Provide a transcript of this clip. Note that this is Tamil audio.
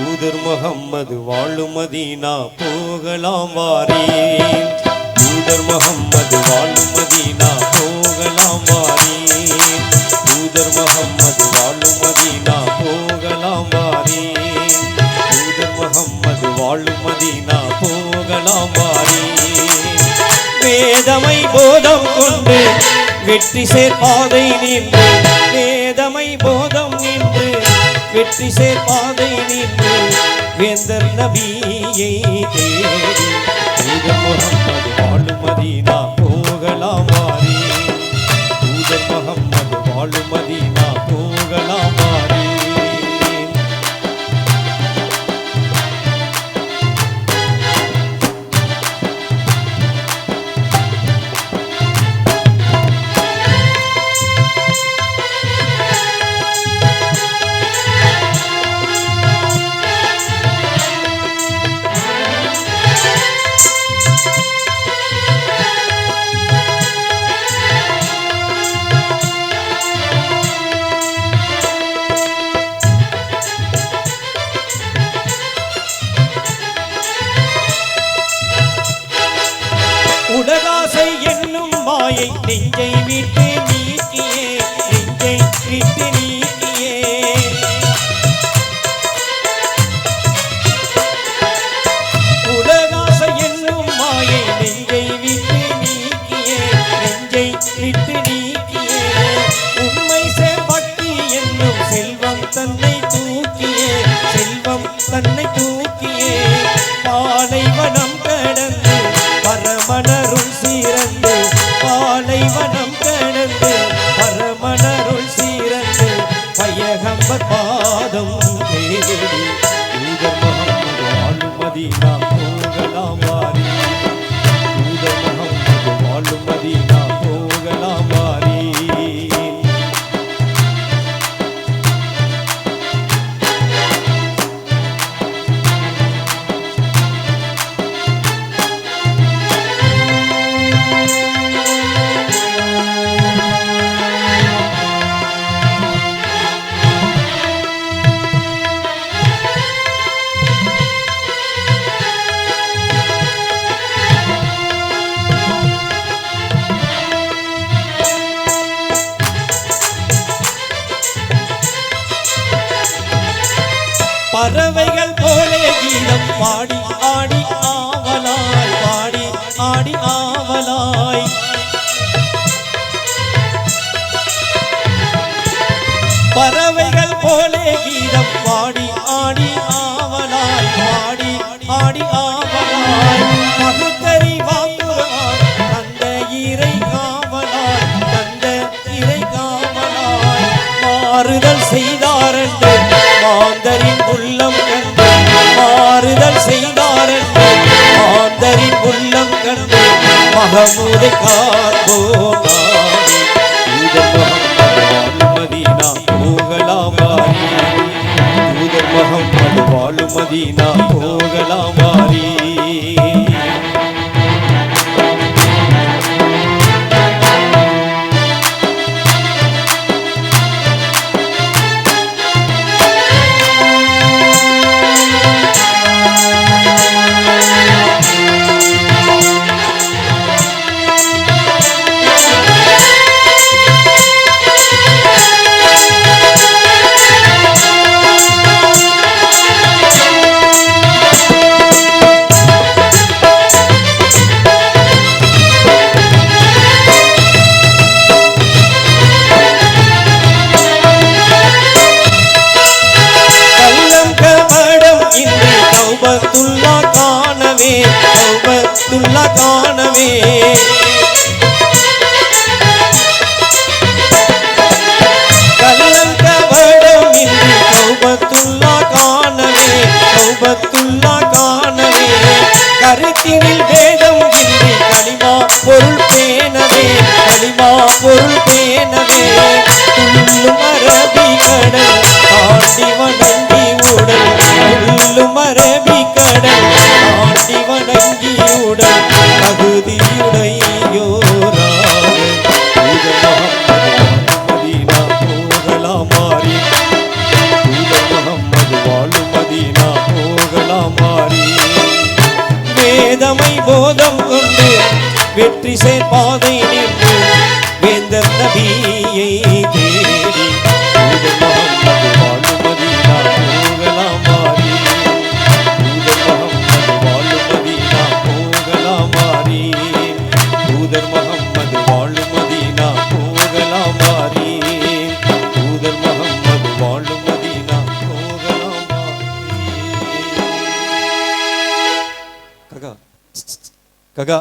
தூதர் முகம்மது வாழும் மதீனா போகலாம் வாரீன். தூதர் முகம்மது வாழும் மதீனா போகலாம் வாரீன். தூதர் முகம்மது வாழும் மதீனா போகலாம் வாரீன். தூதர் முகம்மது வாழும் மதீனா போகலாம் வாரீன். வேதமை போதம் கொண்டு வெற்றி சேர்பாதை நின்று, வேதமை போதம் நின்று வெற்றி சேர்பாதை நின்று வேந்தர் நபியை தேடி தூதர் முகம்மது வாழும் மதீனா போகலாம் வாரீன். தூதர் முகம்மது வாழும் மதீனா போகலாம் வாரீன். உலகாசை என்னும் மாயை நெஞ்சை விட்டு நீக்கியே, நெஞ்சை விட்டு நீக்கியே. உலகாசை என்னும் மாயை நெஞ்சை விட்டு நீக்கியே, நெஞ்சை விட்டு நீக்கியே. உண்மை சேர்பட்டி என்னும் செல்வம் தன்னை தூக்கியே, செல்வம் தன்னை தூக்கியே. பாலைவனம் கடந்து பரமனருள் சீரந்து, பாலைவனம் கடந்து பரமனருள் சீரந்து பயகம்பர் பாதம் தேடி தூதர் முகம்மது வாழும் மதீனா போகலாம் வாரீன். தூதர் முகம்மது வாழும் மதீனா போகலாம் வாரீன். பறவைகள் போலே கீதம் பாடி ஆடி ஆவலாய், பாடி ஆடி ஆவலாய். பறவைகள் போலே கீதம் பாடி ஆடி ஆவலாய், பாடி ஆடி ஆவலாய். பகுத்தறி வாக்குவார் தந்த இறை காவலாய், தந்த இறை காவலாய். மாறுதல் செய்தாரென்று மாந்தரின் உள்ளம் கண்டு, மாறுதல் செய்தாரென்று மாந்தரின் உள்ளம் கண்டு மகமூதை காப்போம் நாமே. தூதர் முகம்மது வாழும் மதீனா போகலாம் வாரீன். தூதர் முகம்மது வாழும் மதீனா போகலாம் வாரீன். தௌபத்துல்லா காணவே, தௌபத்துல்லா காணவே. கள்ளம் கபடம் இன்றி தௌபத்துல்லா காணவே, தௌபத்துல்லா காணவே. கருத்தினில் வேதம் இன்றி களிமா பொருள் பேணவே, களிமா பொருள் பேணவே. துள்ளும் அரபி கடல் தாண்டி வணங்கி உடல், துள்ளும் அரபி கடல் தாண்டி வணங்கி உடல் தகுதியுடையோராக தூதர் முகம்மது மதீனா போகலாம் வாரீன். தூதர் முகம்மது வாழும் மதீனா வெற்றி சேர்பாதை நின்று வேந்தர் நபியை தேடி தூதர் முகம்மது வாழும் மதீனா போகலாம் மாறி தூதர் முகம்மது வாழும் மதீனா போகலாம் மாறி தூதர் முகம்மது வாழும் மதீனா போகலாம் மாறி தூதர் முகம்மது வாழும் மதீனா போகலாம் மாறி. ககா